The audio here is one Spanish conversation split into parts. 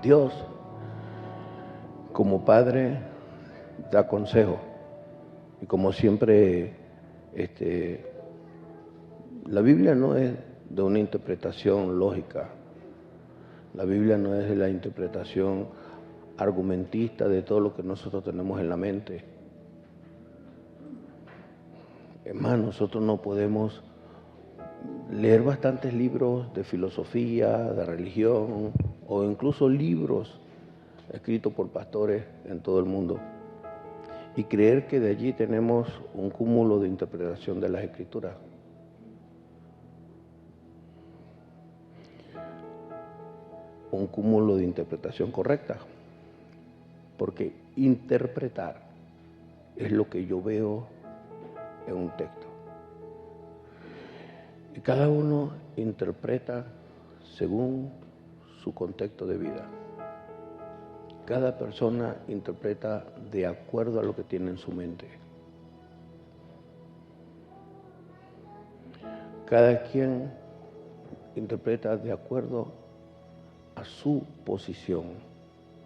Dios, como Padre, da consejo. Y como siempre, la Biblia no es de una interpretación lógica. La Biblia no es de la interpretación argumentista de todo lo que nosotros tenemos en la mente. Es más, nosotros no podemos leer bastantes libros de filosofía, de religión, o incluso libros escritos por pastores en todo el mundo, y creer que de allí tenemos un cúmulo de interpretación de las Escrituras. Un cúmulo de interpretación correcta, porque interpretar es lo que yo veo en un texto. Y cada uno interpreta según su contexto de vida. Cada persona interpreta de acuerdo a lo que tiene en su mente. Cada quien interpreta de acuerdo a su posición,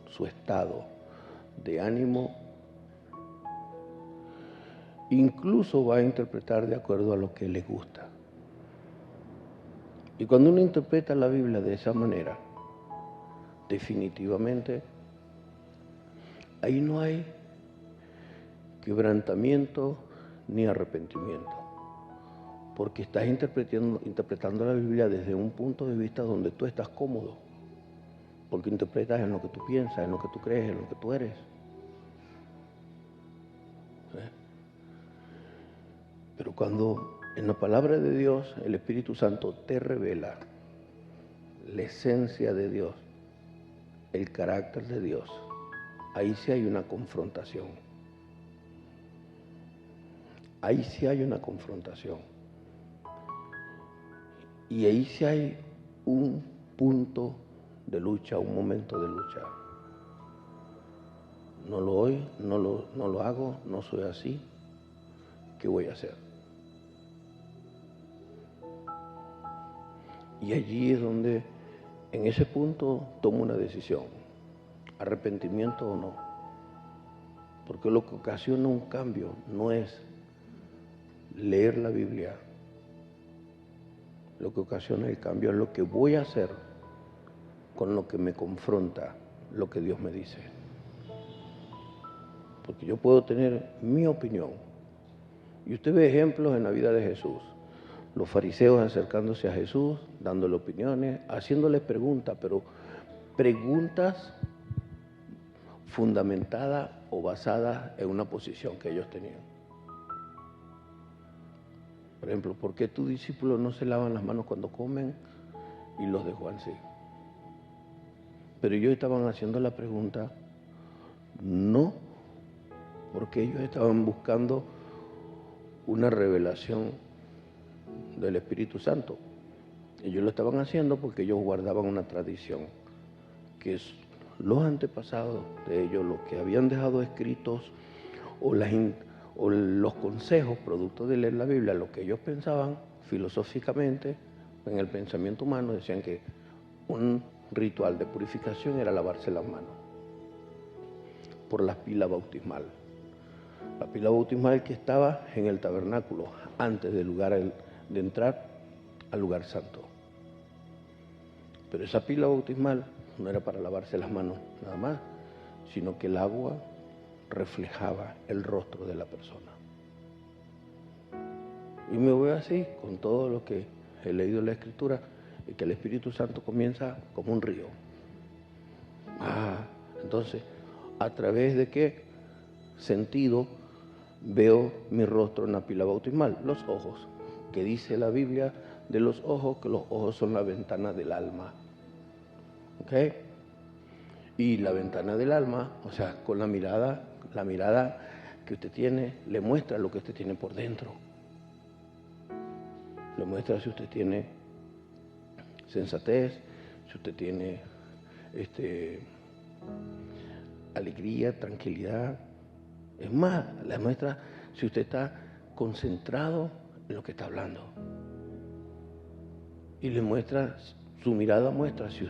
su estado de ánimo. Incluso va a interpretar de acuerdo a lo que le gusta. Y cuando uno interpreta la Biblia de esa manera, definitivamente, ahí no hay quebrantamiento ni arrepentimiento, porque estás interpretando la Biblia desde un punto de vista donde tú estás cómodo, porque interpretas en lo que tú piensas, en lo que tú crees, en lo que tú eres. Pero cuando en la palabra de Dios el Espíritu Santo te revela la esencia de Dios, el carácter de Dios, ahí sí hay una confrontación. Ahí sí hay una confrontación. Y ahí sí hay un punto de lucha, un momento de lucha. No lo hago, no soy así. ¿Qué voy a hacer? Y allí es donde, en ese punto, tomo una decisión. Arrepentimiento o no. Porque lo que ocasiona un cambio no es leer la Biblia. Lo que ocasiona el cambio es lo que voy a hacer con lo que me confronta lo que Dios me dice. Porque yo puedo tener mi opinión. Y usted ve ejemplos en la vida de Jesús. Los fariseos acercándose a Jesús, dándole opiniones, haciéndole preguntas, pero preguntas fundamentadas o basadas en una posición que ellos tenían. Por ejemplo, ¿por qué tus discípulos no se lavan las manos cuando comen y los de Juan sí? Pero ellos estaban haciendo la pregunta, no, porque ellos estaban buscando una revelación del Espíritu Santo. Ellos lo estaban haciendo porque ellos guardaban una tradición, que es los antepasados de ellos, los que habían dejado escritos o los consejos producto de leer la Biblia, lo que ellos pensaban filosóficamente en el pensamiento humano, decían que un ritual de purificación era lavarse las manos por la pila bautismal. La pila bautismal que estaba en el tabernáculo antes de entrar al lugar santo. Pero esa pila bautismal no era para lavarse las manos nada más, sino que el agua reflejaba el rostro de la persona. Y me voy así con todo lo que he leído en la Escritura, y que el Espíritu Santo comienza como un río. Entonces, ¿a través de qué sentido veo mi rostro en la pila bautismal? Los ojos, que dice la Biblia de los ojos, que los ojos son la ventana del alma. ¿Ok? Y la ventana del alma, o sea, con la mirada que usted tiene, le muestra lo que usted tiene por dentro. Le muestra si usted tiene sensatez, si usted tiene alegría, tranquilidad. Es más, le muestra si usted está concentrado en lo que está hablando. Y le muestra, su mirada muestra si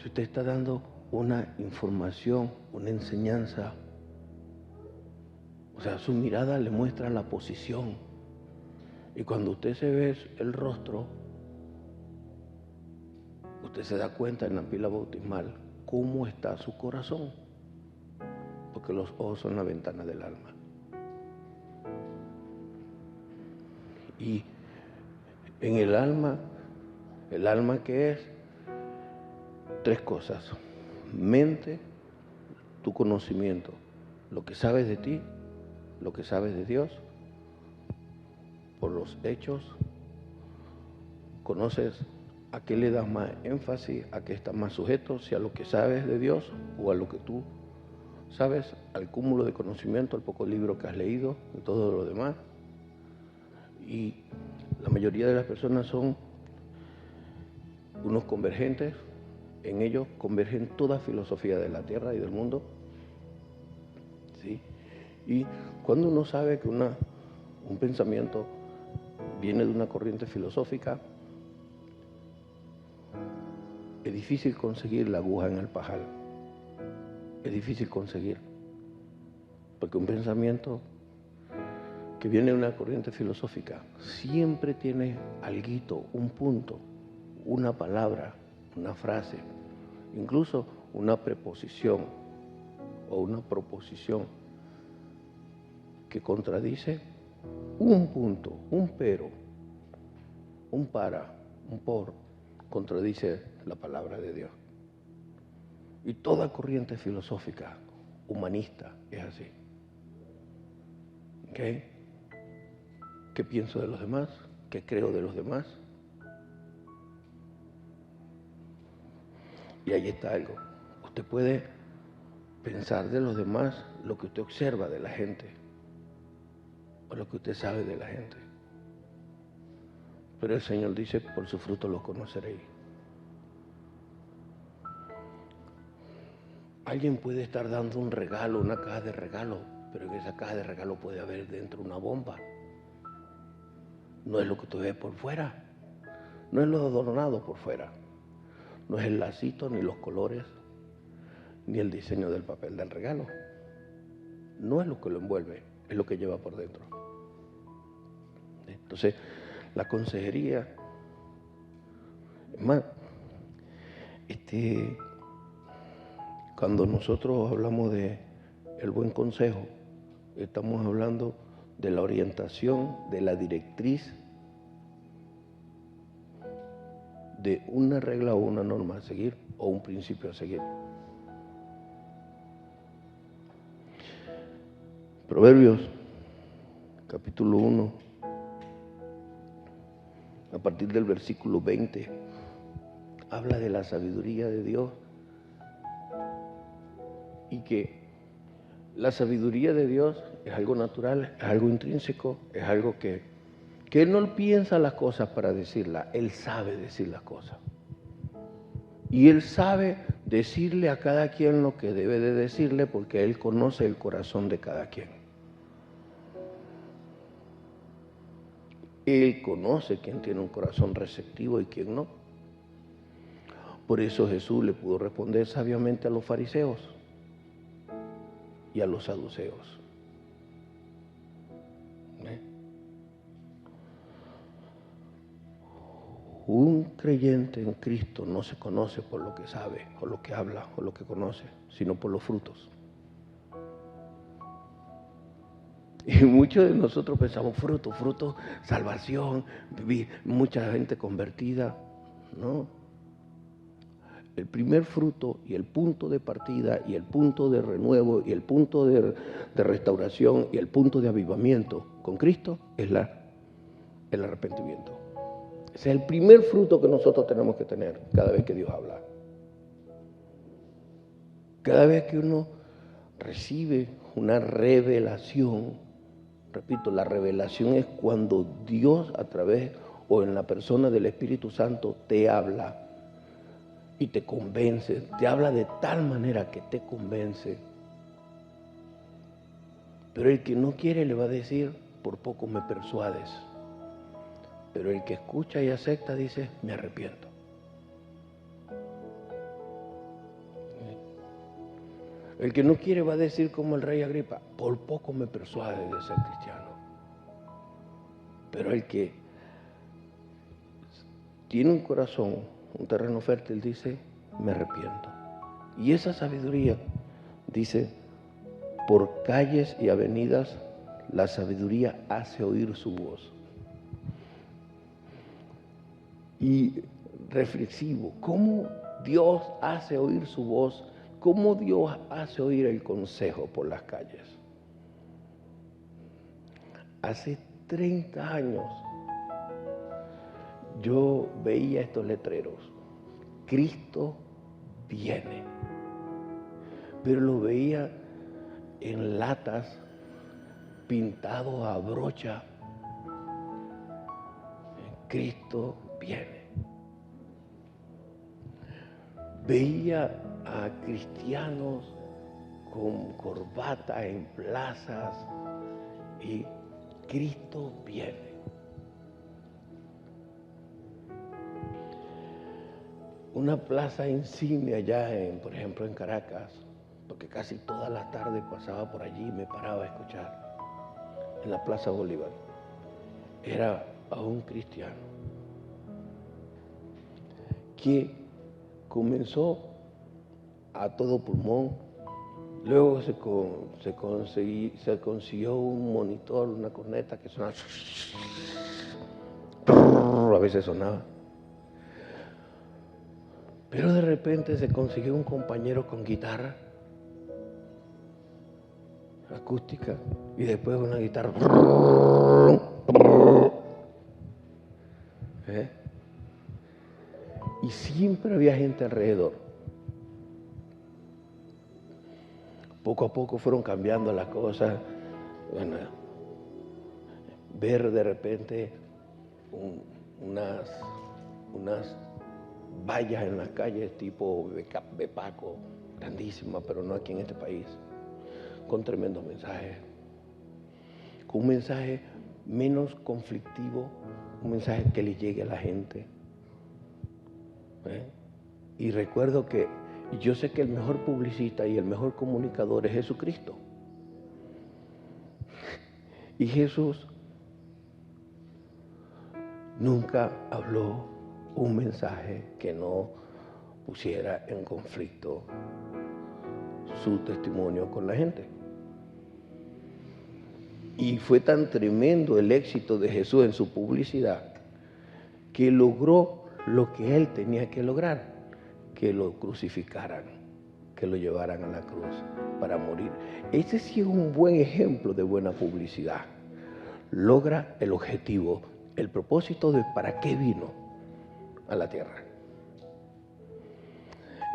usted está dando una información, una enseñanza. O sea, su mirada le muestra la posición. Y cuando usted se ve el rostro, usted se da cuenta en la pila bautismal cómo está su corazón. Porque los ojos son la ventana del alma. Y en el alma ¿qué es? 3 cosas: mente, tu conocimiento, lo que sabes de ti, lo que sabes de Dios, por los hechos, conoces a qué le das más énfasis, a qué estás más sujeto, si a lo que sabes de Dios o a lo que tú sabes, al cúmulo de conocimiento, al poco libro que has leído y todo lo demás. Y la mayoría de las personas son unos convergentes, en ellos convergen toda filosofía de la tierra y del mundo, ¿sí? Y cuando uno sabe que un pensamiento viene de una corriente filosófica, es difícil conseguir la aguja en el pajar. Es difícil conseguir, porque un pensamiento que viene de una corriente filosófica siempre tiene alguito, un punto, una palabra, una frase, incluso una preposición o una proposición que contradice un punto, un pero, un para, un por, contradice la palabra de Dios. Y toda corriente filosófica, humanista, es así. ¿Okay? ¿Qué pienso de los demás? ¿Qué creo de los demás? Y ahí está algo. Usted puede pensar de los demás lo que usted observa de la gente o lo que usted sabe de la gente. Pero el Señor dice, por su fruto los conoceréis. Alguien puede estar dando un regalo, una caja de regalo, pero en esa caja de regalo puede haber dentro una bomba. No es lo que tú ves por fuera, no es lo adornado por fuera, no es el lacito, ni los colores, ni el diseño del papel del regalo. No es lo que lo envuelve, es lo que lleva por dentro. Entonces, la consejería, es más, cuando nosotros hablamos de el buen consejo, estamos hablando de la orientación, de la directriz, de una regla o una norma a seguir o un principio a seguir. Proverbios, capítulo 1, a partir del versículo 20, habla de la sabiduría de Dios y que la sabiduría de Dios es algo natural, es algo intrínseco, es algo que Él no piensa las cosas para decirlas, Él sabe decir las cosas. Y Él sabe decirle a cada quien lo que debe de decirle porque Él conoce el corazón de cada quien. Él conoce quién tiene un corazón receptivo y quién no. Por eso Jesús le pudo responder sabiamente a los fariseos y a los saduceos. Un creyente en Cristo no se conoce por lo que sabe, o lo que habla, o lo que conoce, sino por los frutos. Y muchos de nosotros pensamos fruto, salvación, mucha gente convertida. No. El primer fruto y el punto de partida y el punto de renuevo y el punto de restauración y el punto de avivamiento con Cristo es el arrepentimiento. Ese es el primer fruto que nosotros tenemos que tener cada vez que Dios habla. Cada vez que uno recibe una revelación, repito, la revelación es cuando Dios a través o en la persona del Espíritu Santo te habla y te convence, te habla de tal manera que te convence. Pero el que no quiere le va a decir, por poco me persuades. Pero el que escucha y acepta dice, me arrepiento. El que no quiere va a decir como el rey Agripa, por poco me persuade de ser cristiano. Pero el que tiene un corazón, un terreno fértil, dice, me arrepiento. Y esa sabiduría, dice, por calles y avenidas, la sabiduría hace oír su voz. Y reflexivo, ¿cómo Dios hace oír su voz? ¿Cómo Dios hace oír el consejo por las calles? Hace 30 años yo veía estos letreros, Cristo viene, pero lo veía en latas, pintados a brocha, Cristo viene. Veía a cristianos con corbata en plazas y Cristo viene. Una plaza insignia allá, por ejemplo, en Caracas, porque casi todas las tardes pasaba por allí y me paraba a escuchar, en la Plaza Bolívar, era a un cristiano que comenzó a todo pulmón, luego se consiguió un monitor, una corneta que sonaba, a veces sonaba. Pero de repente se consiguió un compañero con guitarra acústica y después una guitarra. Y siempre había gente alrededor. Poco a poco fueron cambiando las cosas. Bueno, ver de repente unas vallas en las calles tipo Bepaco, grandísimas, pero no aquí en este país, con tremendos mensajes, con un mensaje menos conflictivo, un mensaje que le llegue a la gente. Y recuerdo que yo sé que el mejor publicista y el mejor comunicador es Jesucristo. Y Jesús nunca habló un mensaje que no pusiera en conflicto su testimonio con la gente. Y fue tan tremendo el éxito de Jesús en su publicidad que logró lo que él tenía que lograr, que lo crucificaran, que lo llevaran a la cruz para morir. Ese sí es un buen ejemplo de buena publicidad. Logra el objetivo, el propósito de para qué vino a la tierra.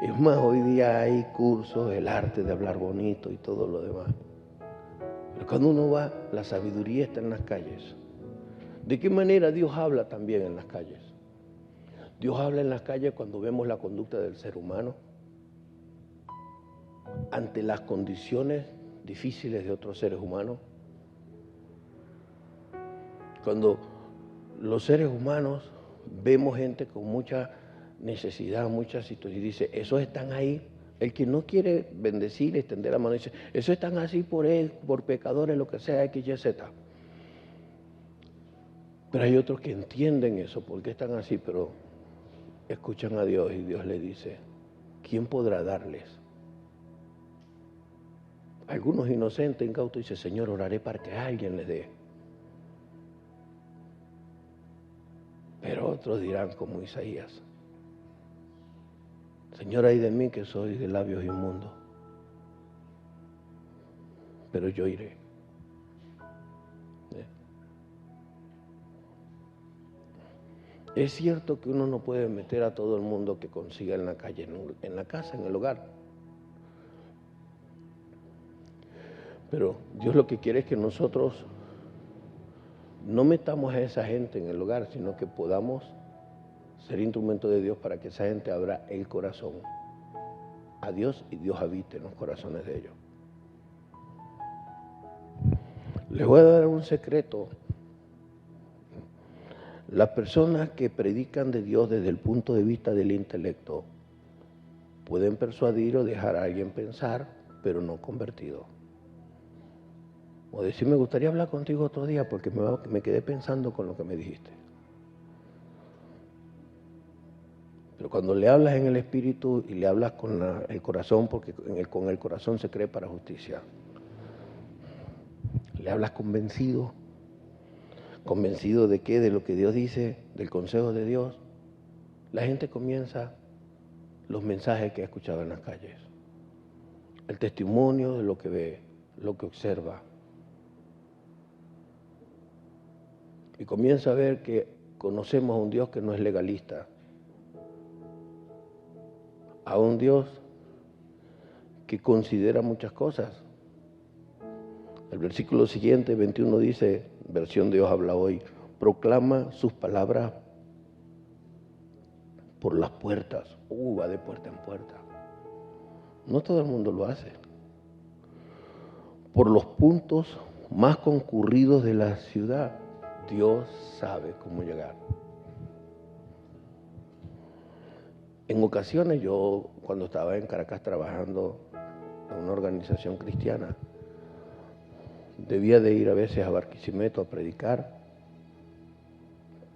Es más, hoy día hay cursos, el arte de hablar bonito y todo lo demás. Pero cuando uno va, la sabiduría está en las calles. ¿De qué manera Dios habla también en las calles? Dios habla en las calles cuando vemos la conducta del ser humano ante las condiciones difíciles de otros seres humanos. Cuando los seres humanos vemos gente con mucha necesidad, muchas situaciones, y dice, esos están ahí. El que no quiere bendecir, extender la mano, dice, esos están así por él, por pecadores, lo que sea, X, Y, Z. Pero hay otros que entienden eso, porque están así, pero escuchan a Dios y Dios le dice, ¿quién podrá darles? Algunos inocentes, incautos, dicen, Señor, oraré para que alguien les dé. Pero otros dirán como Isaías, Señor, ay de mí que soy de labios inmundos, pero yo iré. Es cierto que uno no puede meter a todo el mundo que consiga en la calle, en la casa, en el hogar. Pero Dios lo que quiere es que nosotros no metamos a esa gente en el hogar, sino que podamos ser instrumento de Dios para que esa gente abra el corazón a Dios y Dios habite en los corazones de ellos. Les voy a dar un secreto. Las personas que predican de Dios desde el punto de vista del intelecto pueden persuadir o dejar a alguien pensar pero no convertido. O decir, me gustaría hablar contigo otro día porque me quedé pensando con lo que me dijiste. Pero cuando le hablas en el espíritu y le hablas con el corazón, porque con el corazón se cree para justicia, le hablas convencido. ¿Convencido de qué? De lo que Dios dice, del consejo de Dios. La gente comienza los mensajes que ha escuchado en las calles, el testimonio de lo que ve, lo que observa. Y comienza a ver que conocemos a un Dios que no es legalista, a un Dios que considera muchas cosas. El versículo siguiente, 21, dice, versión Dios habla hoy, proclama sus palabras por las puertas. Va de puerta en puerta. No todo el mundo lo hace. Por los puntos más concurridos de la ciudad, Dios sabe cómo llegar. En ocasiones yo, cuando estaba en Caracas trabajando en una organización cristiana, debía de ir a veces a Barquisimeto a predicar.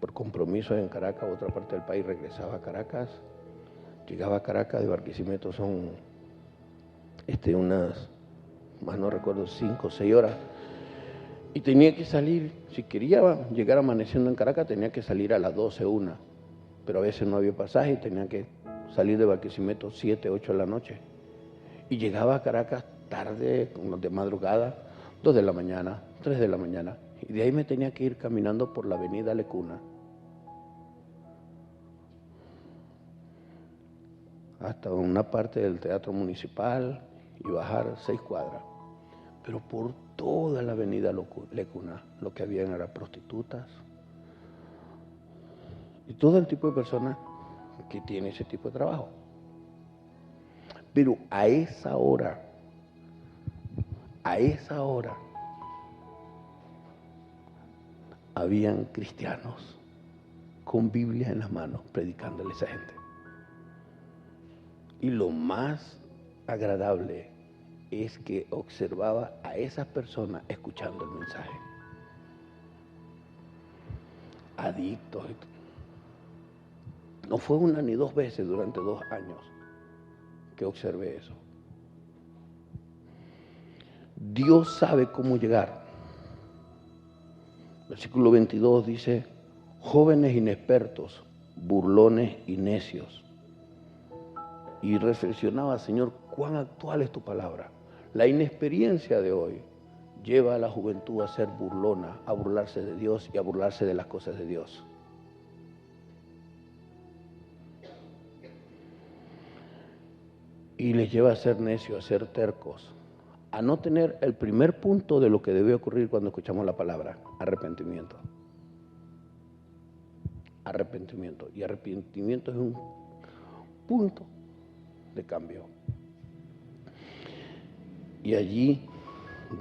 Por compromisos en Caracas, otra parte del país, regresaba a Caracas. Llegaba a Caracas, de Barquisimeto son unas, más no recuerdo, 5 o 6 horas. Y tenía que salir, si quería llegar amaneciendo en Caracas, tenía que salir a las 12, 1. Pero a veces no había pasaje y tenía que salir de Barquisimeto 7, 8 de la noche. Y llegaba a Caracas tarde, de madrugada, 2 de la mañana, 3 de la mañana. Y de ahí me tenía que ir caminando por la avenida Lecuna hasta una parte del Teatro Municipal y bajar 6 cuadras. Pero por toda la avenida Lecuna lo que habían eran prostitutas y todo el tipo de personas que tiene ese tipo de trabajo. Pero a esa hora, habían cristianos con Biblias en las manos predicándole a esa gente. Y lo más agradable es que observaba a esas personas escuchando el mensaje. Adictos. No fue una ni 2 veces durante 2 años que observé eso. Dios sabe cómo llegar. Versículo 22 dice, jóvenes inexpertos, burlones y necios. Y reflexionaba, Señor, cuán actual es tu palabra. La inexperiencia de hoy lleva a la juventud a ser burlona, a burlarse de Dios y a burlarse de las cosas de Dios. Y les lleva a ser necios, a ser tercos, a no tener el primer punto de lo que debe ocurrir cuando escuchamos la palabra, arrepentimiento. Arrepentimiento. Y arrepentimiento es un punto de cambio. Y allí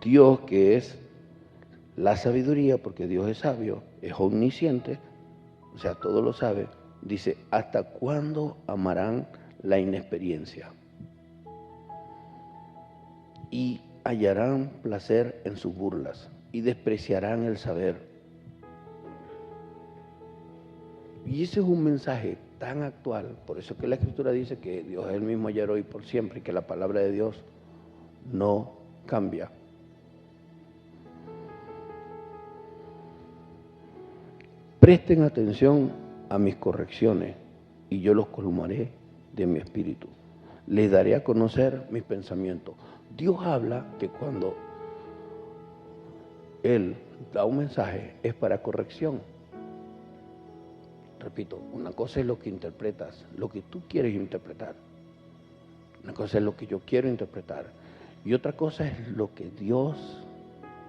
Dios, que es la sabiduría, porque Dios es sabio, es omnisciente, o sea, todo lo sabe, dice, ¿hasta cuándo amarán la inexperiencia? Y hallarán placer en sus burlas y despreciarán el saber. Y ese es un mensaje tan actual, por eso que la Escritura dice que Dios es el mismo ayer, hoy, por siempre, y que la palabra de Dios no cambia. Presten atención a mis correcciones y yo los colmaré de mi espíritu. Les daré a conocer mis pensamientos. Dios habla que cuando Él da un mensaje es para corrección. Repito, una cosa es lo que interpretas, lo que tú quieres interpretar. Una cosa es lo que yo quiero interpretar. Y otra cosa es lo que Dios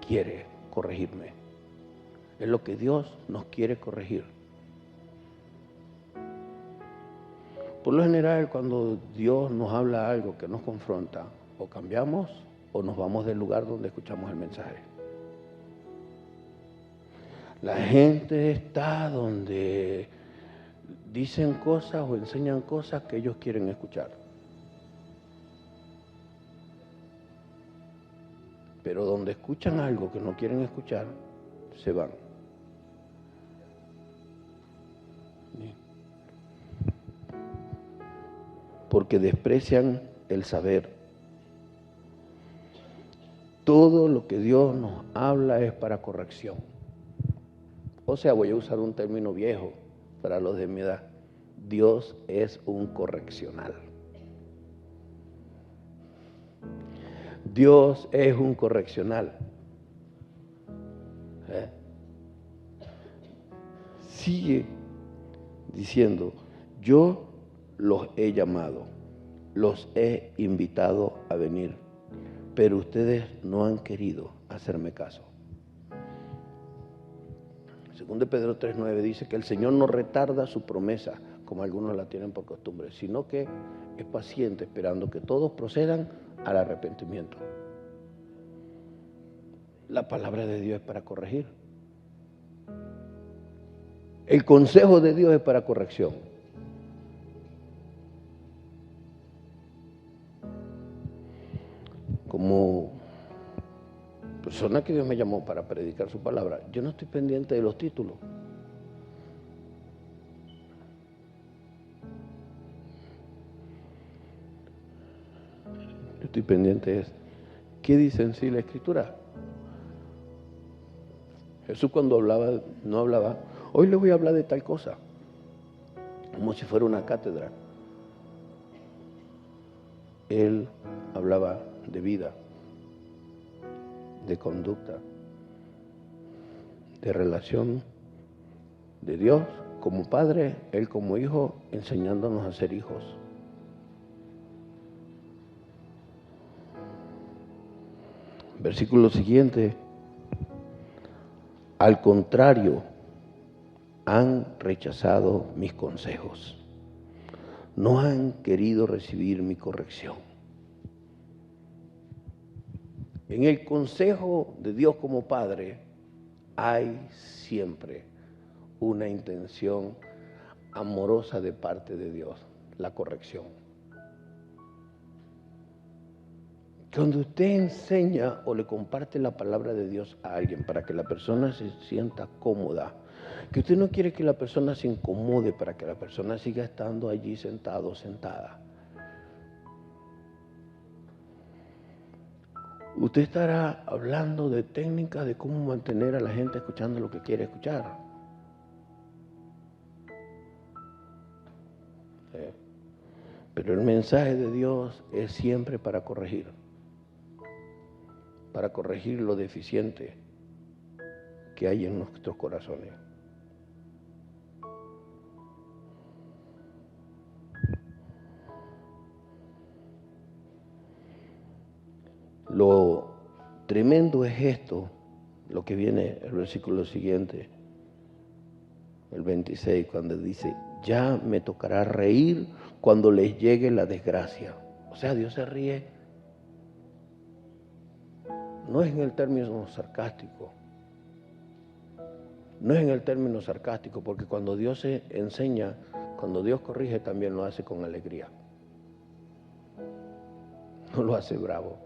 quiere corregirme. Es lo que Dios nos quiere corregir. Por lo general, cuando Dios nos habla algo que nos confronta, o cambiamos o nos vamos del lugar donde escuchamos el mensaje. La gente está donde dicen cosas o enseñan cosas que ellos quieren escuchar. Pero donde escuchan algo que no quieren escuchar, se van. Porque desprecian el saber. Todo lo que Dios nos habla es para corrección. O sea, voy a usar un término viejo para los de mi edad. Dios es un correccional. Dios es un correccional. Sigue diciendo, yo los he llamado, los he invitado a venir, pero ustedes no han querido hacerme caso. 2 Pedro 3:9 dice que el Señor no retarda su promesa, como algunos la tienen por costumbre, sino que es paciente esperando que todos procedan al arrepentimiento. La palabra de Dios es para corregir. El consejo de Dios es para corrección. Como persona que Dios me llamó para predicar su palabra, yo no estoy pendiente de los títulos. Yo estoy pendiente de qué dice en sí la Escritura. Jesús cuando hablaba, no hablaba, hoy le voy a hablar de tal cosa, como si fuera una cátedra. Él hablaba de vida, de conducta, de relación de Dios como Padre, Él como Hijo, enseñándonos a ser hijos. Versículo siguiente. Al contrario, han rechazado mis consejos. No han querido recibir mi corrección. En el consejo de Dios como Padre hay siempre una intención amorosa de parte de Dios, la corrección. Cuando usted enseña o le comparte la palabra de Dios a alguien para que la persona se sienta cómoda, que usted no quiere que la persona se incomode para que la persona siga estando allí sentado o sentada, usted estará hablando de técnicas de cómo mantener a la gente escuchando lo que quiere escuchar. Pero el mensaje de Dios es siempre para corregir lo deficiente que hay en nuestros corazones. Lo tremendo es esto, lo que viene el versículo siguiente, el 26, cuando dice, ya me tocará reír cuando les llegue la desgracia. O sea, Dios se ríe, no es en el término sarcástico, porque cuando Dios se enseña, cuando Dios corrige, también lo hace con alegría. No lo hace bravo,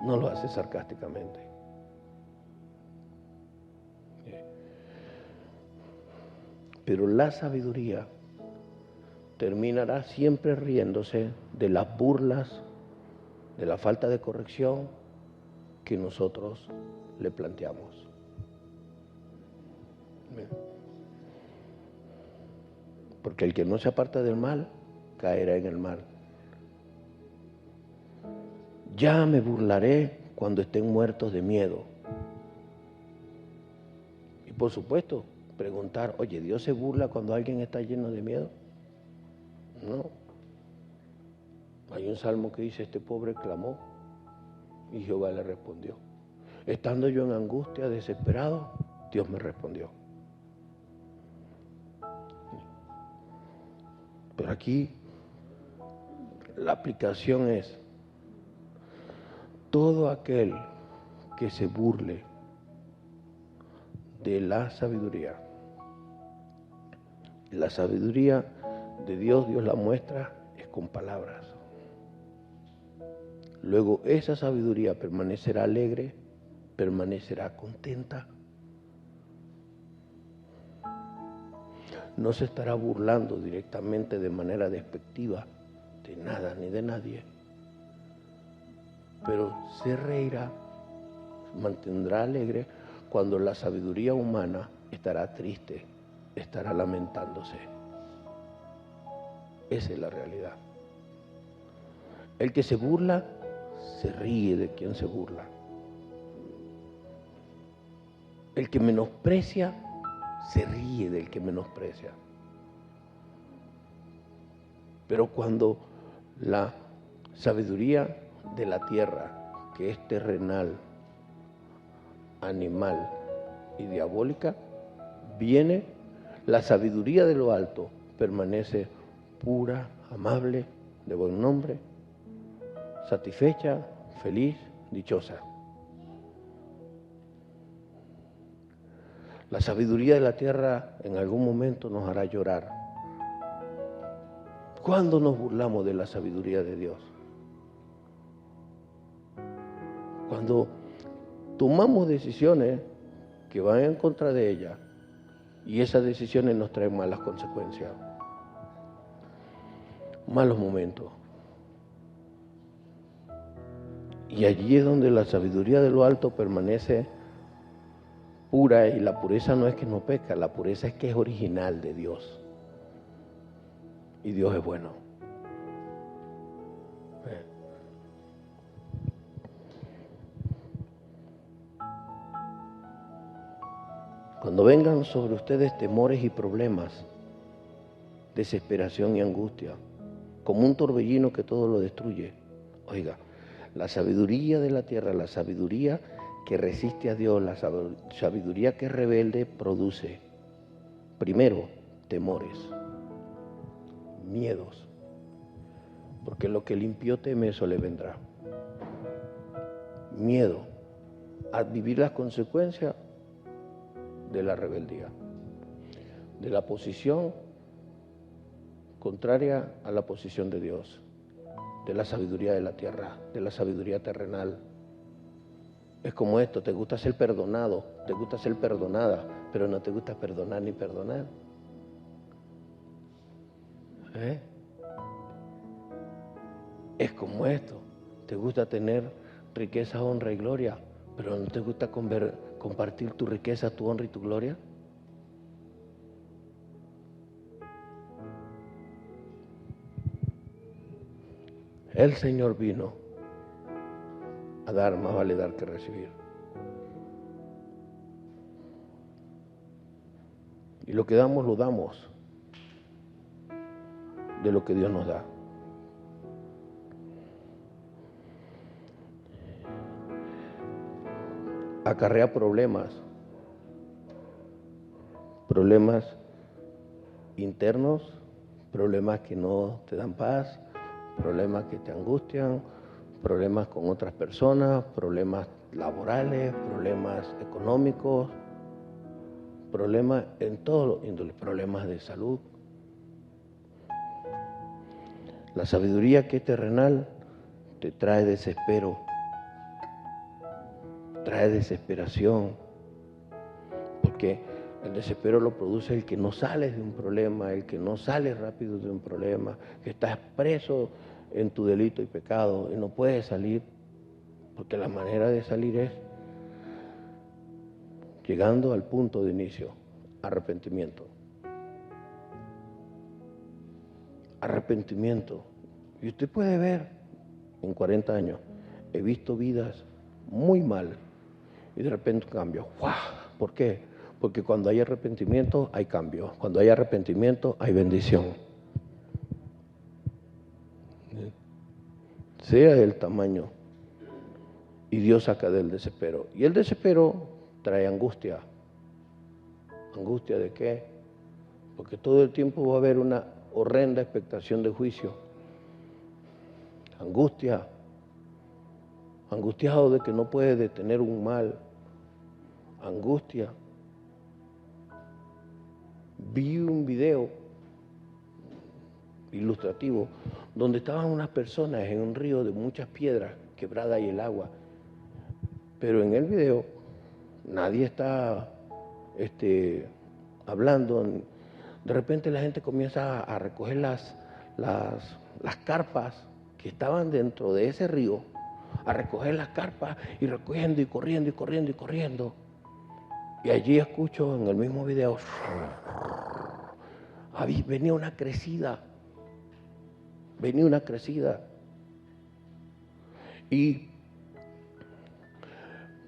no lo hace sarcásticamente. Pero la sabiduría terminará siempre riéndose de las burlas, de la falta de corrección que nosotros le planteamos. Porque el que no se aparta del mal, caerá en el mal. Ya me burlaré cuando estén muertos de miedo. Y por supuesto, preguntar, oye, ¿Dios se burla cuando alguien está lleno de miedo? No. Hay un salmo que dice, este pobre clamó y Jehová le respondió. Estando yo en angustia, desesperado, Dios me respondió. Pero aquí la aplicación es, todo aquel que se burle de la sabiduría de Dios, Dios la muestra es con palabras. luego esa sabiduría permanecerá alegre, permanecerá contenta. No se estará burlando directamente de manera despectiva de nada ni de nadie, pero se reirá, mantendrá alegre cuando la sabiduría humana estará triste, estará lamentándose. Esa es la realidad. El que se burla, se ríe de quien se burla. El que menosprecia, se ríe del que menosprecia. Pero cuando la sabiduría de la tierra, que es terrenal, animal y diabólica, viene, la sabiduría de lo alto permanece pura, amable, de buen nombre, satisfecha, feliz, dichosa. La sabiduría de la tierra en algún momento nos hará llorar. ¿Cuándo nos burlamos de la sabiduría de Dios? Cuando tomamos decisiones que van en contra de ella y esas decisiones nos traen malas consecuencias, malos momentos. Y allí es donde la sabiduría de lo alto permanece pura, y la pureza no es que no peca, la pureza es que es original de Dios. Y Dios es bueno. Cuando vengan sobre ustedes temores y problemas, desesperación y angustia, como un torbellino que todo lo destruye, oiga, la sabiduría de la tierra, la sabiduría que resiste a Dios, la sabiduría que es rebelde, produce, primero, temores, miedos, porque lo que el impío teme, eso le vendrá. Miedo a vivir las consecuencias de la rebeldía, de la posición contraria a la posición de Dios, de la sabiduría de la tierra, de la sabiduría terrenal. Es como esto, te gusta ser perdonado, te gusta ser perdonada, pero no te gusta perdonar ni perdonar. Es como esto, te gusta tener riqueza, honra y gloria, pero no te gusta compartir tu riqueza, tu honra y tu gloria. El Señor vino a dar, más vale dar que recibir. Y lo que damos, lo damos de lo que Dios nos da. Acarrea problemas internos, problemas que no te dan paz, problemas que te angustian, problemas con otras personas, problemas laborales, problemas económicos, problemas en todos los índoles, problemas de salud. La sabiduría que es terrenal te trae desespero, trae desesperación, porque el desespero lo produce el que no sale de un problema, el que no sale rápido de un problema, que estás preso en tu delito y pecado y no puedes salir, porque la manera de salir es llegando al punto de inicio, arrepentimiento. Arrepentimiento. Y usted puede ver, en 40 años, he visto vidas muy mal y de repente un cambio. ¡Wow! ¿Por qué? Porque cuando hay arrepentimiento hay cambio, cuando hay arrepentimiento hay bendición. Sea el tamaño. Y Dios saca del desespero. Y el desespero trae angustia. ¿Angustia de qué? Porque todo el tiempo va a haber una horrenda expectación de juicio. Angustia. Angustiado de que no puede detener un mal. Angustia. Vi un video ilustrativo, donde estaban unas personas en un río de muchas piedras, quebrada y el agua. Pero en el video nadie está hablando. De repente la gente comienza a recoger las carpas que estaban dentro de ese río, a recoger las carpas y recogiendo y corriendo y corriendo y corriendo. Y allí escucho en el mismo video, venía una crecida. Y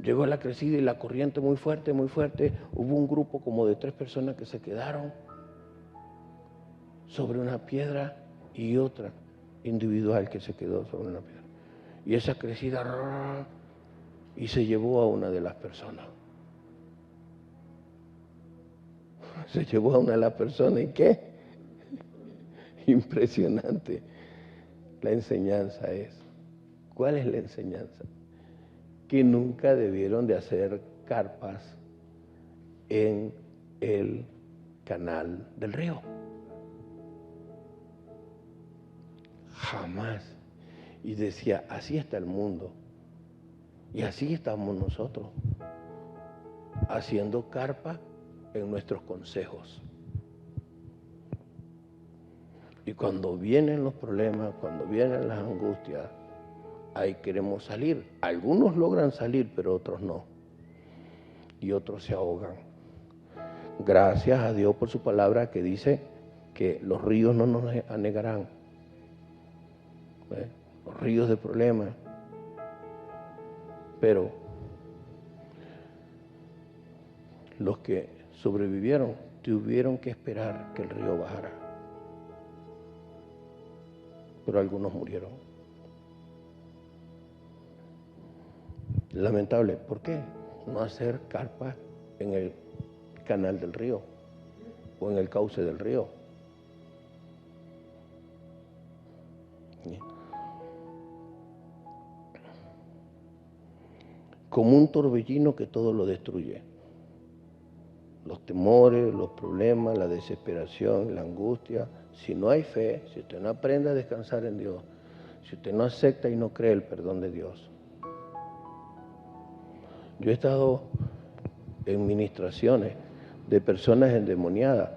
llegó la crecida y la corriente muy fuerte, muy fuerte. Hubo un grupo como de 3 personas que se quedaron sobre una piedra y otra individual que se quedó sobre una piedra. Y esa crecida y se llevó a una de las personas. Se llevó a una de las personas. ¿Y qué? Impresionante. La enseñanza es. ¿Cuál es la enseñanza? Que nunca debieron de hacer carpas en el canal del río. Jamás. Y decía, así está el mundo. Y así estamos nosotros, haciendo carpa en nuestros consejos. Y cuando vienen los problemas, cuando vienen las angustias, ahí queremos salir. Algunos logran salir, pero otros no. Y otros se ahogan. Gracias a Dios por su palabra que dice que los ríos no nos anegarán. Los ríos de problemas. Pero los que sobrevivieron tuvieron que esperar que el río bajara. Pero algunos murieron. Lamentable. ¿Por qué no hacer carpa en el canal del río o en el cauce del río? Como un torbellino que todo lo destruye. Los temores, los problemas, la desesperación, la angustia. Si no hay fe, si usted no aprende a descansar en Dios, si usted no acepta y no cree el perdón de Dios. Yo he estado en ministraciones de personas endemoniadas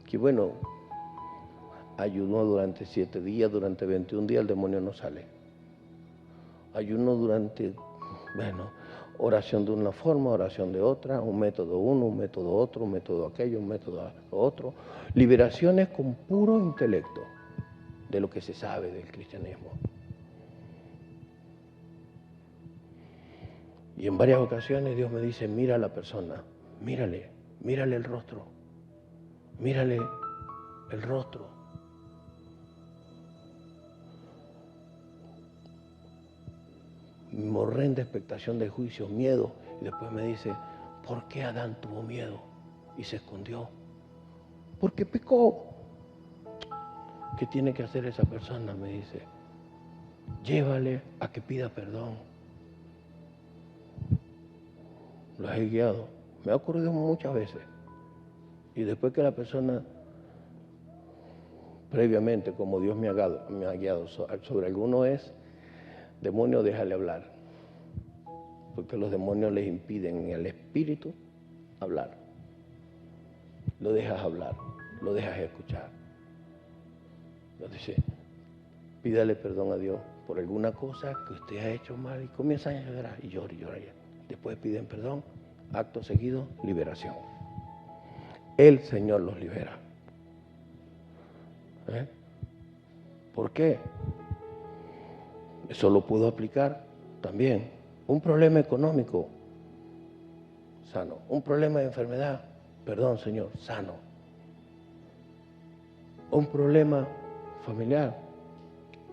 que, bueno, ayunó durante 7 días, durante 21 días el demonio no sale. Ayuno durante, oración de una forma, oración de otra, un método uno, un método otro, un método aquello, un método otro. Liberaciones con puro intelecto de lo que se sabe del cristianismo. Y en varias ocasiones Dios me dice, mira a la persona, mírale el rostro, mírale el rostro. Horrenda expectación de juicio, miedo. Y después me dice, ¿por qué Adán tuvo miedo y se escondió? Porque pecó. ¿Qué tiene que hacer esa persona? Me dice, llévale a que pida perdón. Los he guiado. Me ha ocurrido muchas veces. Y después que la persona, previamente, como Dios me ha guiado sobre alguno es, demonio, déjale hablar. Porque los demonios les impiden en el espíritu hablar. Lo dejas hablar, lo dejas escuchar. Entonces, pídale perdón a Dios por alguna cosa que usted ha hecho mal y comienza a llorar y llora y llora. Después piden perdón, acto seguido, liberación. El Señor los libera. ¿Por qué? Eso lo puedo aplicar también. Un problema económico, sano. Un problema de enfermedad, perdón, Señor, sano. Un problema familiar,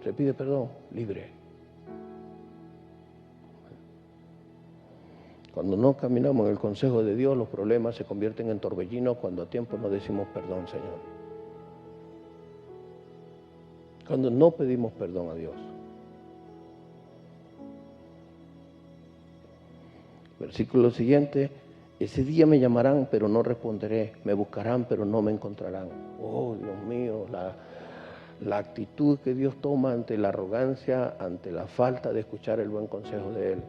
se pide perdón, libre. Cuando no caminamos en el consejo de Dios, los problemas se convierten en torbellinos cuando a tiempo no decimos perdón, Señor. Cuando no pedimos perdón a Dios. Versículo siguiente, ese día me llamarán, pero no responderé. Me buscarán, pero no me encontrarán. Oh, Dios mío, la actitud que Dios toma ante la arrogancia, ante la falta de escuchar el buen consejo de Él.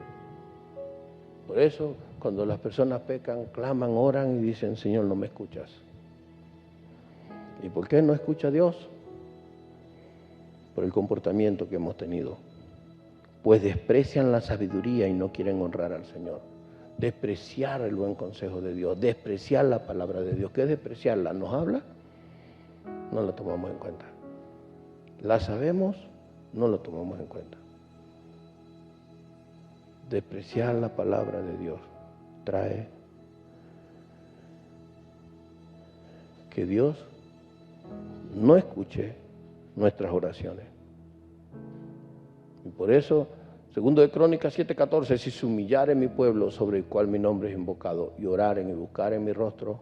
Por eso, cuando las personas pecan, claman, oran y dicen, Señor, no me escuchas. ¿Y por qué no escucha a Dios? Por el comportamiento que hemos tenido. Pues desprecian la sabiduría y no quieren honrar al Señor. Despreciar el buen consejo de Dios, despreciar la palabra de Dios. ¿Qué es despreciarla? ¿Nos habla? No la tomamos en cuenta. ¿La sabemos? No la tomamos en cuenta. Despreciar la palabra de Dios trae que Dios no escuche nuestras oraciones. Y por eso, segundo de Crónicas 7:14, si se humillare mi pueblo sobre el cual mi nombre es invocado, y oraren y buscaren mi rostro,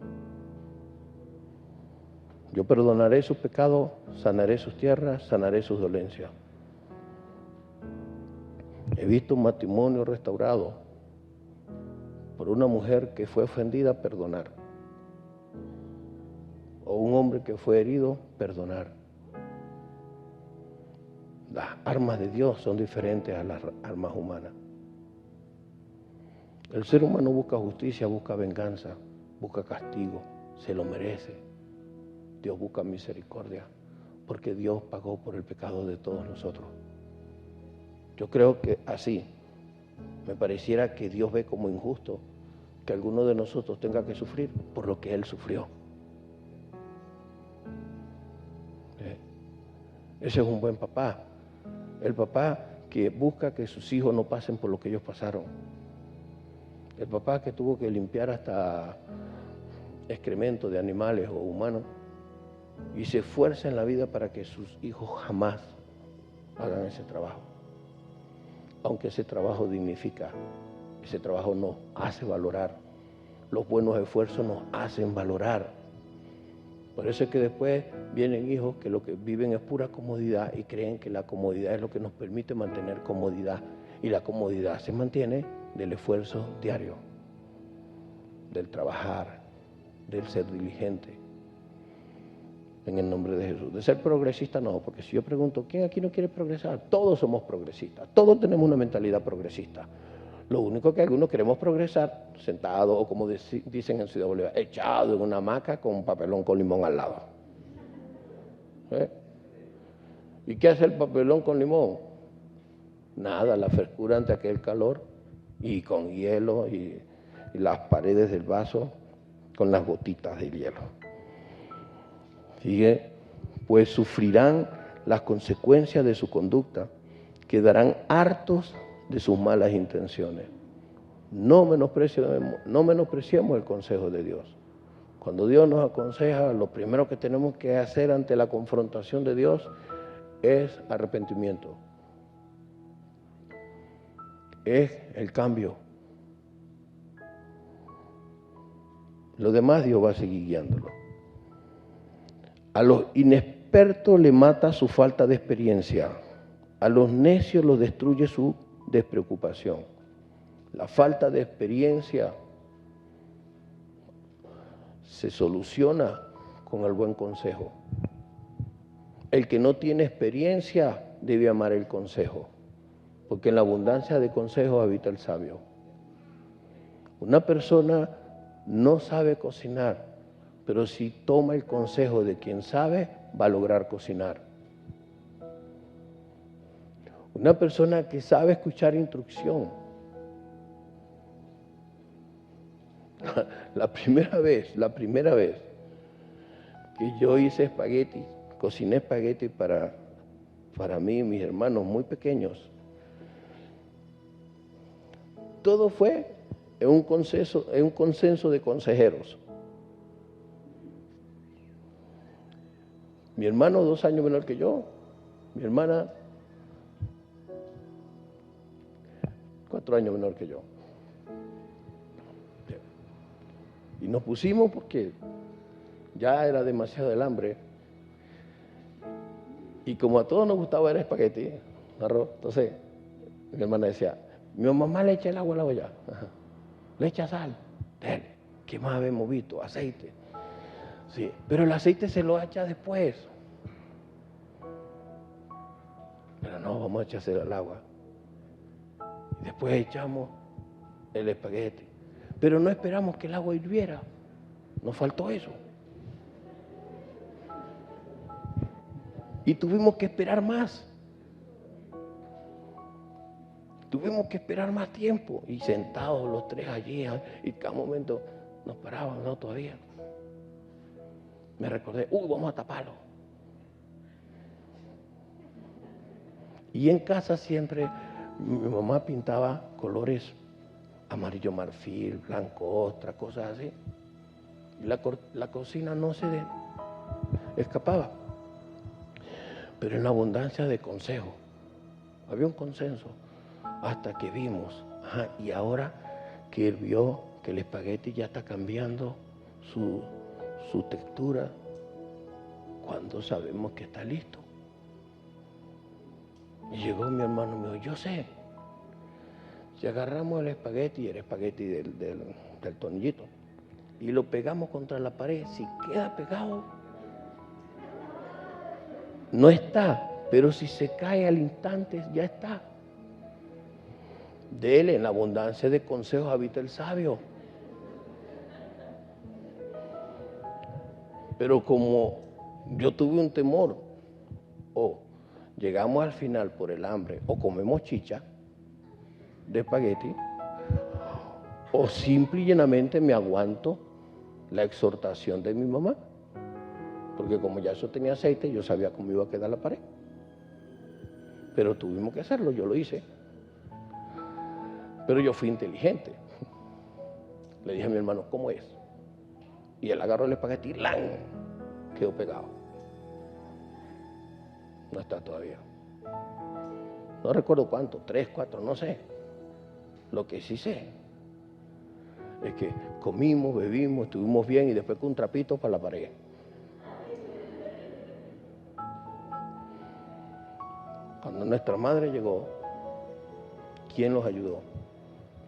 yo perdonaré sus pecados, sanaré sus tierras, sanaré sus dolencias. He visto un matrimonio restaurado por una mujer que fue ofendida, perdonar. O un hombre que fue herido, perdonar. Las armas de Dios son diferentes a las armas humanas. El ser humano busca justicia, busca venganza, busca castigo, se lo merece. Dios busca misericordia, porque Dios pagó por el pecado de todos nosotros. Yo creo que así, me pareciera que Dios ve como injusto que alguno de nosotros tenga que sufrir por lo que Él sufrió. Ese es un buen papá. El papá que busca que sus hijos no pasen por lo que ellos pasaron. El papá que tuvo que limpiar hasta excrementos de animales o humanos y se esfuerza en la vida para que sus hijos jamás hagan ese trabajo. Aunque ese trabajo dignifica, ese trabajo nos hace valorar. Los buenos esfuerzos nos hacen valorar. Por eso es que después vienen hijos que lo que viven es pura comodidad y creen que la comodidad es lo que nos permite mantener comodidad. Y la comodidad se mantiene del esfuerzo diario, del trabajar, del ser diligente. En el nombre de Jesús. De ser progresista no, porque si yo pregunto, ¿quién aquí no quiere progresar? Todos somos progresistas, todos tenemos una mentalidad progresista. Lo único que algunos queremos progresar sentados o como dicen en Ciudad Bolívar, echado en una hamaca con un papelón con limón al lado. ¿Y qué hace el papelón con limón? Nada, la frescura ante aquel calor y con hielo y las paredes del vaso con las gotitas de hielo. Sigue, pues sufrirán las consecuencias de su conducta, quedarán hartos de sus malas intenciones. No menospreciemos el consejo de Dios. Cuando Dios nos aconseja, lo primero que tenemos que hacer ante la confrontación de Dios es arrepentimiento. Es el cambio. Lo demás Dios va a seguir guiándolo. A los inexpertos le mata su falta de experiencia. A los necios los destruye su despreocupación. La falta de experiencia se soluciona con el buen consejo. El que no tiene experiencia debe amar el consejo, porque en la abundancia de consejos habita el sabio. Una persona no sabe cocinar, pero si toma el consejo de quien sabe, va a lograr cocinar. Una persona que sabe escuchar instrucción. La primera vez que yo hice espagueti, cociné espagueti para mí y mis hermanos muy pequeños, todo fue en un consenso de consejeros. Mi hermano 2 años menor que yo, mi hermana 4 años menor que yo. Y nos pusimos porque ya era demasiado el hambre. Y como a todos nos gustaba el espagueti, arroz, entonces mi hermana decía, mi mamá le echa el agua a la olla, le echa sal, dale, ¿qué más habíamos visto? Aceite. Sí, pero el aceite se lo echa después. no, vamos a echárselo al agua. Y después echamos el espagueti. Pero no esperamos que el agua hirviera. Nos faltó eso. Y tuvimos que esperar más. Tuvimos que esperar más tiempo. Y sentados los tres allí, y cada momento nos paraban, no, todavía. Me recordé, vamos a taparlo. Y en casa siempre mi mamá pintaba colores amarillo marfil, blanco ostra, cosas así. Y la cocina no se escapaba. Pero en la abundancia de consejos, había un consenso hasta que vimos, y ahora que él vio que el espagueti ya está cambiando su textura, cuando sabemos que está listo. Y llegó mi hermano y me dijo, yo sé, si agarramos el espagueti del tornillito, y lo pegamos contra la pared, si queda pegado, no está, pero si se cae al instante, ya está. De él, en la abundancia de consejos, habita el sabio. Pero como yo tuve un temor, o llegamos al final por el hambre, o comemos chicha de espagueti, o simple y llanamente me aguanto la exhortación de mi mamá. Porque como ya eso tenía aceite, yo sabía cómo iba a quedar la pared. Pero tuvimos que hacerlo, yo lo hice. Pero yo fui inteligente. Le dije a mi hermano, ¿cómo es? Y él agarró el espagueti y ¡lang! Quedó pegado. No está todavía. No recuerdo cuánto, 3, 4, no sé. Lo que sí sé es que comimos, bebimos, estuvimos bien y después con un trapito para la pared. Cuando nuestra madre llegó, ¿quién los ayudó?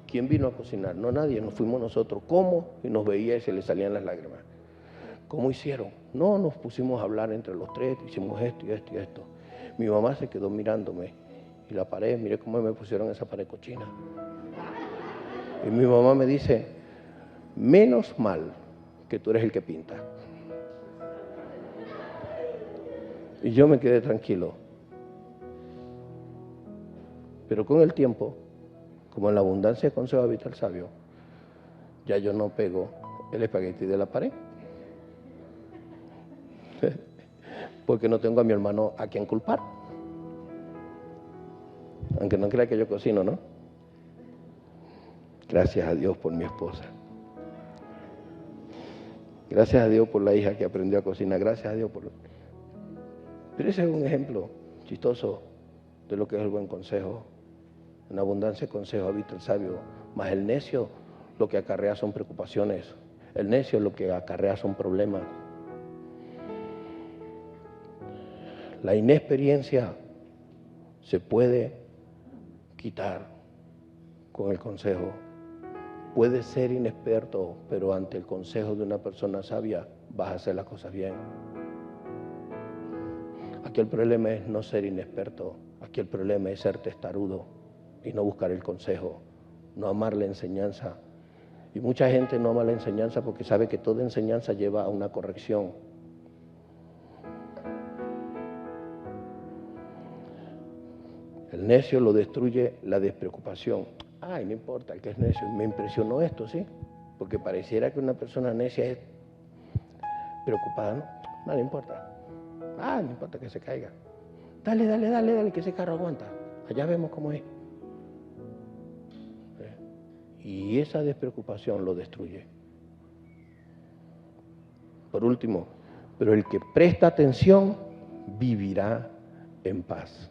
¿Quién vino a cocinar? No nadie, nos fuimos nosotros. ¿Cómo? Y nos veía y se le salían las lágrimas. ¿Cómo hicieron? No, nos pusimos a hablar entre los tres, hicimos esto y esto y esto. Mi mamá se quedó mirándome y la pared, mire cómo me pusieron esa pared cochina. Y mi mamá me dice, menos mal que tú eres el que pinta. Y yo me quedé tranquilo. Pero con el tiempo, como en la abundancia de consejo habita el sabio, ya yo no pego el espagueti de la pared. Porque no tengo a mi hermano a quien culpar. Aunque no crea que yo cocino, ¿no? Gracias a Dios por mi esposa. Gracias a Dios por la hija que aprendió a cocinar. Gracias a Dios por... Pero ese es un ejemplo chistoso de lo que es el buen consejo. En abundancia de consejo habita el sabio, mas el necio lo que acarrea son preocupaciones. El necio lo que acarrea son problemas. La inexperiencia se puede quitar con el consejo. Puedes ser inexperto, pero ante el consejo de una persona sabia vas a hacer las cosas bien. Aquí el problema es no ser inexperto, aquí el problema es ser testarudo y no buscar el consejo, no amar la enseñanza. Y mucha gente no ama la enseñanza porque sabe que toda enseñanza lleva a una corrección. El necio lo destruye la despreocupación. Ay, no importa, el que es necio. Me impresionó esto, ¿sí? Porque pareciera que una persona necia es preocupada, ¿no? No le importa. No importa que se caiga. Dale, que ese carro aguanta. Allá vemos cómo es. Y esa despreocupación lo destruye. Por último, pero el que presta atención vivirá en paz.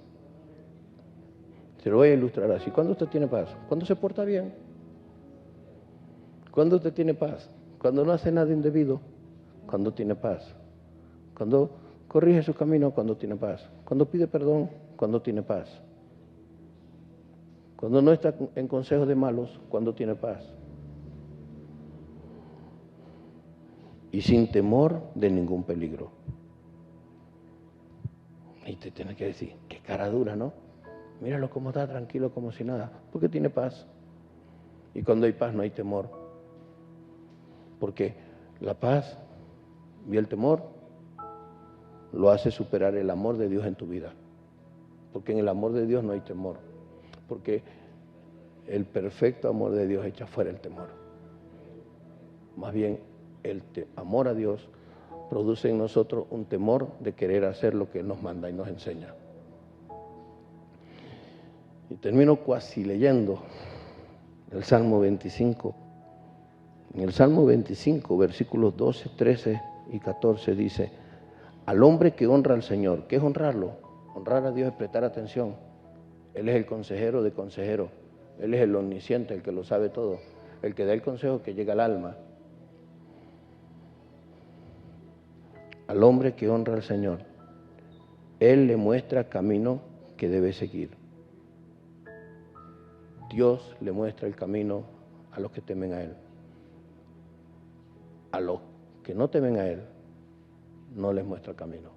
Se lo voy a ilustrar así. ¿Cuándo usted tiene paz? Cuando se porta bien. ¿Cuándo usted tiene paz? Cuando no hace nada indebido. Cuando tiene paz. Cuando corrige su camino, cuando tiene paz. Cuando pide perdón, cuando tiene paz. Cuando no está en consejos de malos, cuando tiene paz. Y sin temor de ningún peligro. Y te tiene que decir, qué cara dura, ¿no? Míralo cómo está, tranquilo, como si nada. Porque tiene paz. Y cuando hay paz no hay temor. Porque la paz y el temor lo hace superar el amor de Dios en tu vida. Porque en el amor de Dios no hay temor. Porque el perfecto amor de Dios echa fuera el temor. Más bien, el amor a Dios produce en nosotros un temor de querer hacer lo que Él nos manda y nos enseña. Y termino cuasi leyendo el Salmo 25. En el Salmo 25, versículos 12, 13 y 14 dice: al hombre que honra al Señor. ¿Qué es honrarlo? Honrar a Dios es prestar atención. Él es el consejero de consejeros. Él es el omnisciente, el que lo sabe todo. El que da el consejo que llega al alma. Al hombre que honra al Señor, Él le muestra camino que debe seguir. Dios le muestra el camino a los que temen a Él. A los que no temen a Él, no les muestra el camino.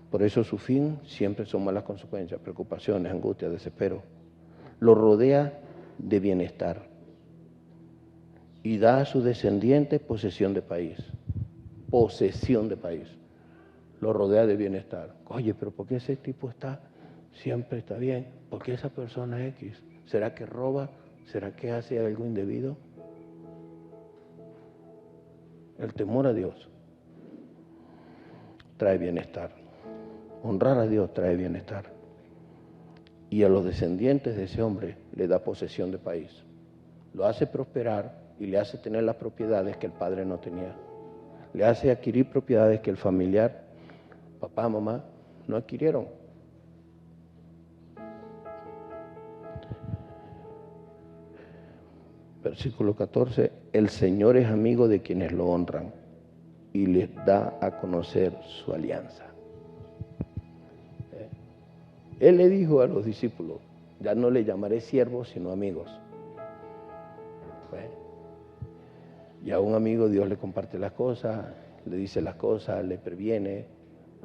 Por eso su fin siempre son malas consecuencias, preocupaciones, angustias, desespero. Lo rodea de bienestar y da a sus descendientes posesión de país. Posesión de país. Lo rodea de bienestar. Oye, pero ¿por qué ese tipo siempre está bien? ¿Por qué esa persona X? ¿Será que roba? ¿Será que hace algo indebido? El temor a Dios trae bienestar. Honrar a Dios trae bienestar. Y a los descendientes de ese hombre le da posesión de país. Lo hace prosperar y le hace tener las propiedades que el padre no tenía. Le hace adquirir propiedades que el familiar, papá, mamá, no adquirieron. Versículo 14, el Señor es amigo de quienes lo honran y les da a conocer su alianza. Él le dijo a los discípulos, ya no le llamaré siervos, sino amigos. Y a un amigo Dios le comparte las cosas, le dice las cosas, le previene,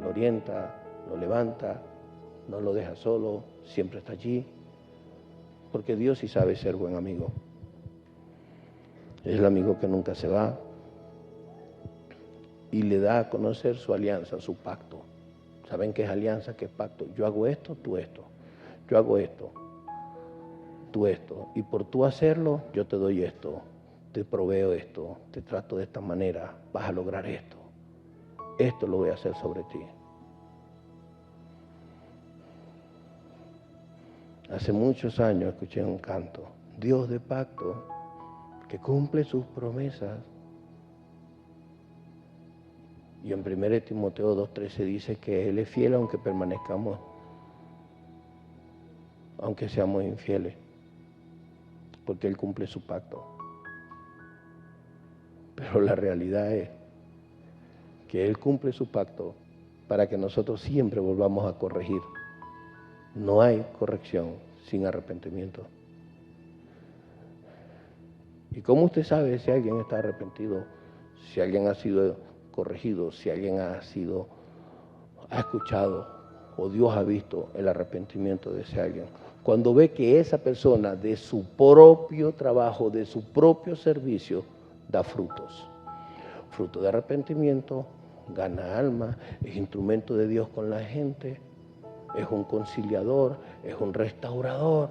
lo orienta, lo levanta, no lo deja solo, siempre está allí. Porque Dios sí sabe ser buen amigo. Es el amigo que nunca se va y le da a conocer su alianza, su pacto. ¿Saben qué es alianza? ¿Qué es pacto? Yo hago esto, tú esto. Yo hago esto, tú esto. Y por tú hacerlo, yo te doy esto. Te proveo esto. Te trato de esta manera. Vas a lograr esto. Esto lo voy a hacer sobre ti. Hace muchos años escuché un canto. Dios de pacto, que cumple sus promesas. Y en 1 Timoteo 2:13 dice que Él es fiel aunque permanezcamos, aunque seamos infieles, porque Él cumple su pacto. Pero la realidad es que Él cumple su pacto para que nosotros siempre volvamos a corregir. No hay corrección sin arrepentimiento. ¿Y cómo usted sabe si alguien está arrepentido, si alguien ha sido corregido, si alguien ha escuchado o Dios ha visto el arrepentimiento de ese alguien? Cuando ve que esa persona de su propio trabajo, de su propio servicio, da frutos. Fruto de arrepentimiento, gana alma, es instrumento de Dios con la gente, es un conciliador, es un restaurador,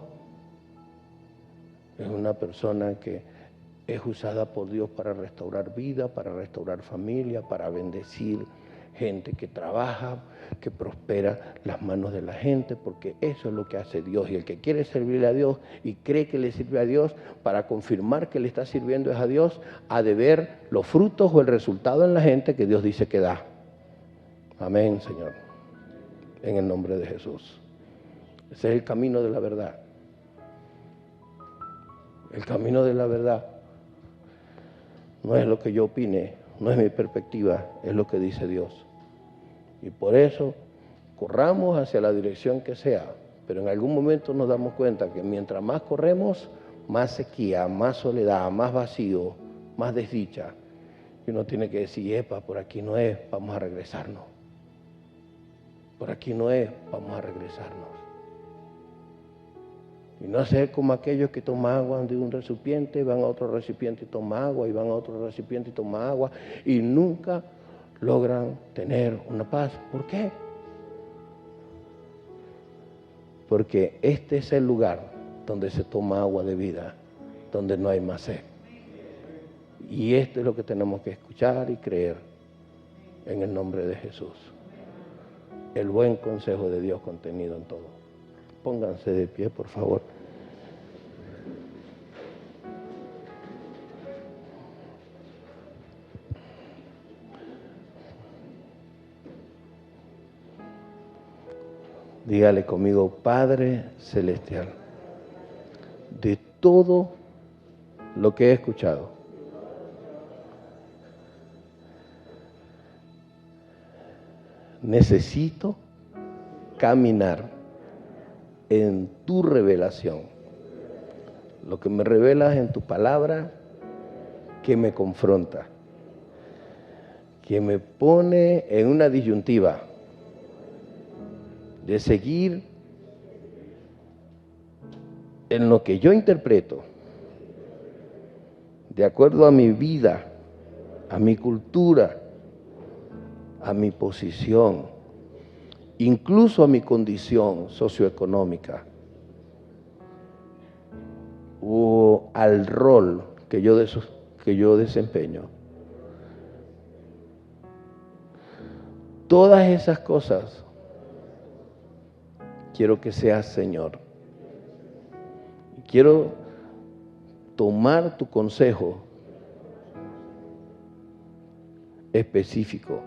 es una persona que es usada por Dios para restaurar vida, para restaurar familia, para bendecir gente que trabaja, que prospera las manos de la gente, porque eso es lo que hace Dios. Y el que quiere servirle a Dios y cree que le sirve a Dios, para confirmar que le está sirviendo es a Dios, ha de ver los frutos o el resultado en la gente que Dios dice que da. Amén, Señor. En el nombre de Jesús. Ese es el camino de la verdad. El camino de la verdad no es lo que yo opine, no es mi perspectiva, es lo que dice Dios. Y por eso, corramos hacia la dirección que sea, pero en algún momento nos damos cuenta que mientras más corremos, más sequía, más soledad, más vacío, más desdicha. Y uno tiene que decir, epa, por aquí no es, vamos a regresarnos. por aquí no es, vamos a regresarnos. Y no ser como aquellos que toman agua de un recipiente, van a otro recipiente y toman agua, y van a otro recipiente y toman agua, y nunca logran tener una paz. ¿Por qué? Porque este es el lugar donde se toma agua de vida, donde no hay más sed. Y esto es lo que tenemos que escuchar y creer en el nombre de Jesús. El buen consejo de Dios contenido en todo. Pónganse de pie, por favor. Dígale conmigo, Padre Celestial, de todo lo que he escuchado, necesito caminar en tu revelación. Lo que me revelas en tu palabra, que me confronta, que me pone en una disyuntiva de seguir en lo que yo interpreto, de acuerdo a mi vida, a mi cultura, a mi posición, incluso a mi condición socioeconómica o al rol que yo desempeño. Todas esas cosas quiero que seas Señor. Quiero tomar tu consejo específico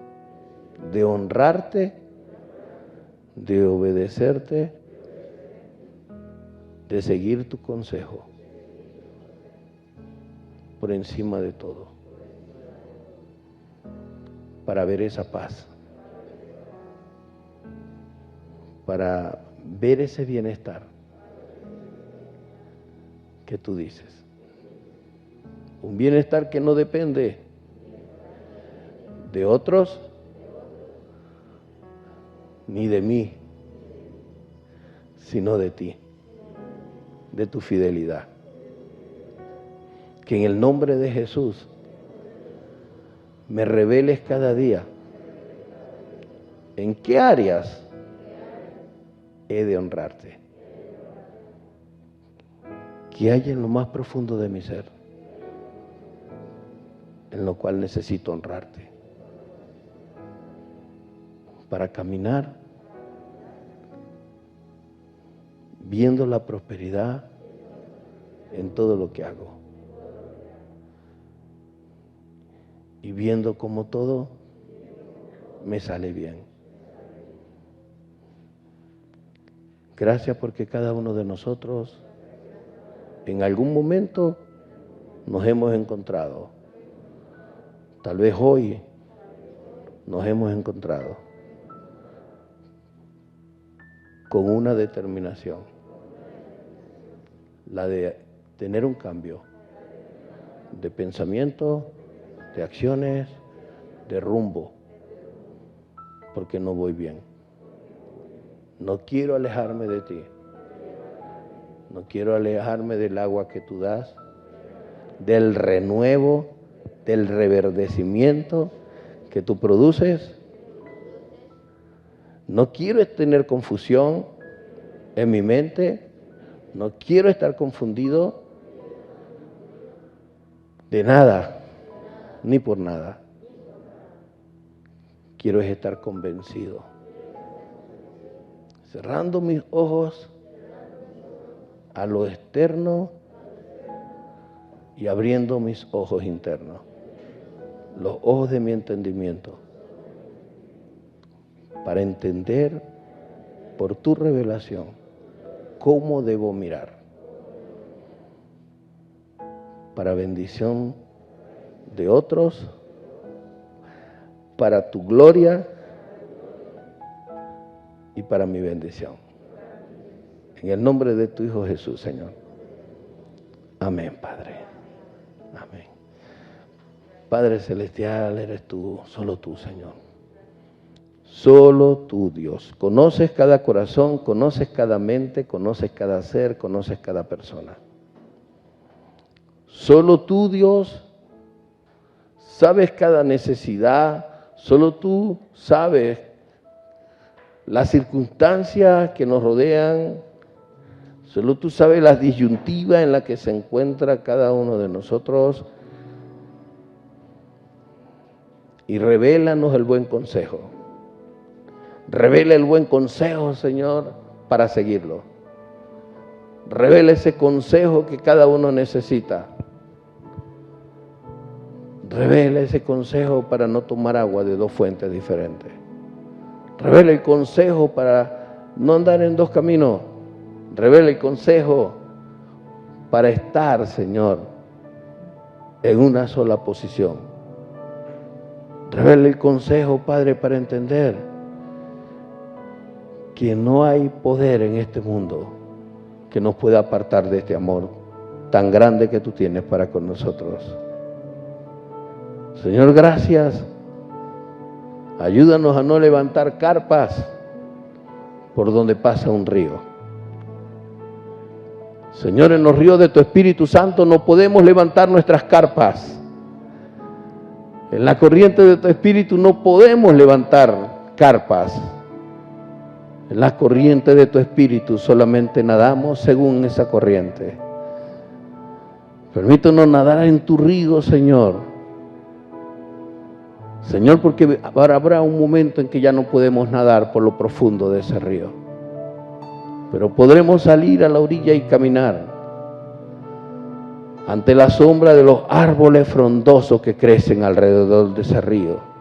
de honrarte, de obedecerte, de seguir tu consejo por encima de todo, para ver esa paz, para ver ese bienestar que tú dices. Un bienestar que no depende de otros ni de mí, sino de ti, de tu fidelidad. Que en el nombre de Jesús me reveles cada día en qué áreas he de honrarte. ¿Qué hay en lo más profundo de mi ser en lo cual necesito honrarte? Para caminar viendo la prosperidad en todo lo que hago y viendo cómo todo me sale bien. Gracias porque cada uno de nosotros en algún momento nos hemos encontrado. Tal vez hoy nos hemos encontrado con una determinación, la de tener un cambio de pensamiento, de acciones, de rumbo, porque no voy bien. No quiero alejarme de ti. No quiero alejarme del agua que tú das, del renuevo, del reverdecimiento que tú produces. No quiero tener confusión en mi mente. No quiero estar confundido de nada, ni por nada. Quiero estar convencido. Cerrando mis ojos a lo externo y abriendo mis ojos internos, los ojos de mi entendimiento, para entender por tu revelación cómo debo mirar, para bendición de otros, para tu gloria y para mi bendición. En el nombre de tu Hijo Jesús, Señor. Amén, Padre. Amén. Padre Celestial, eres tú, solo tú, Señor. Solo tú, Dios. Conoces cada corazón, conoces cada mente, conoces cada ser, conoces cada persona. Solo tú, Dios, sabes cada necesidad. Solo tú sabes las circunstancias que nos rodean. Solo tú sabes la disyuntiva en la que se encuentra cada uno de nosotros. Y revélanos el buen consejo. Revela el buen consejo, Señor, para seguirlo. Revela ese consejo que cada uno necesita. Revela ese consejo para no tomar agua de dos fuentes diferentes. Revela el consejo para no andar en dos caminos. Revela el consejo para estar, Señor, en una sola posición. Revela el consejo, Padre, para entender que no hay poder en este mundo que nos pueda apartar de este amor tan grande que tú tienes para con nosotros. Señor, gracias. Ayúdanos a no levantar carpas por donde pasa un río. Señor, en los ríos de tu Espíritu Santo no podemos levantar nuestras carpas. En la corriente de tu Espíritu no podemos levantar carpas. En la corriente de tu Espíritu solamente nadamos según esa corriente. Permítanos nadar en tu río, Señor. Señor, porque habrá un momento en que ya no podemos nadar por lo profundo de ese río. Pero podremos salir a la orilla y caminar ante la sombra de los árboles frondosos que crecen alrededor de ese río.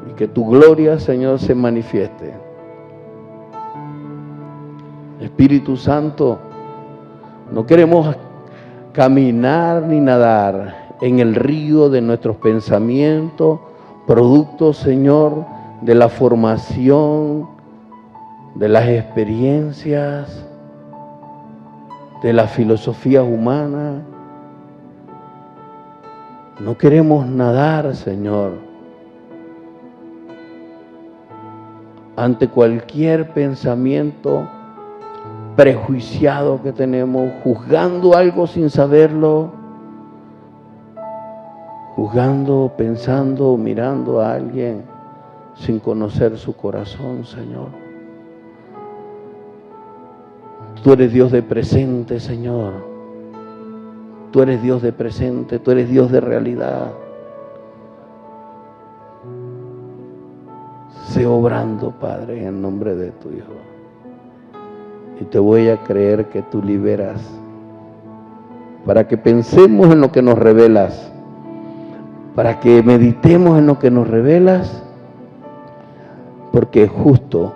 Y que tu gloria, Señor, se manifieste. Espíritu Santo, no queremos caminar ni nadar en el río de nuestros pensamientos, producto, Señor, de la formación, de las experiencias, de las filosofías humanas. No queremos nadar, Señor, ante cualquier pensamiento prejuiciado que tenemos, juzgando algo sin saberlo, juzgando, pensando, mirando a alguien sin conocer su corazón, Señor. Tú eres Dios de presente, Señor. Tú eres Dios de presente, tú eres Dios de realidad. Sé obrando, Padre, en el nombre de tu Hijo. Y te voy a creer que tú liberas, para que pensemos en lo que nos revelas, para que meditemos en lo que nos revelas, porque es justo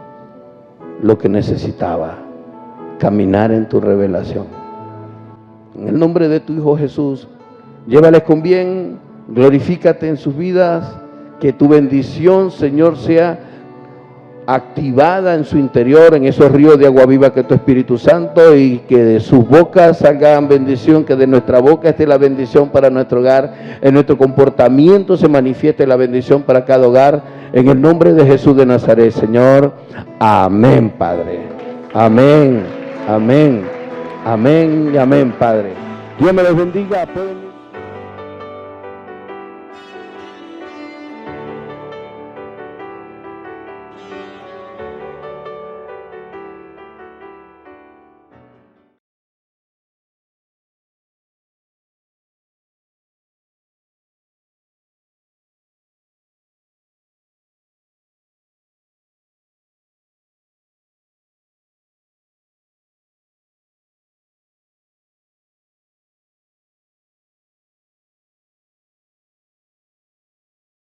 lo que necesitaba, caminar en tu revelación. En el nombre de tu Hijo Jesús, llévales con bien, glorifícate en sus vidas, que tu bendición, Señor, sea activada en su interior, en esos ríos de agua viva que es tu Espíritu Santo, y que de sus bocas salgan bendición, que de nuestra boca esté la bendición para nuestro hogar, en nuestro comportamiento se manifieste la bendición para cada hogar, en el nombre de Jesús de Nazaret, Señor. Amén, Padre. Amén, amén, amén y amén, Padre. Dios me los bendiga.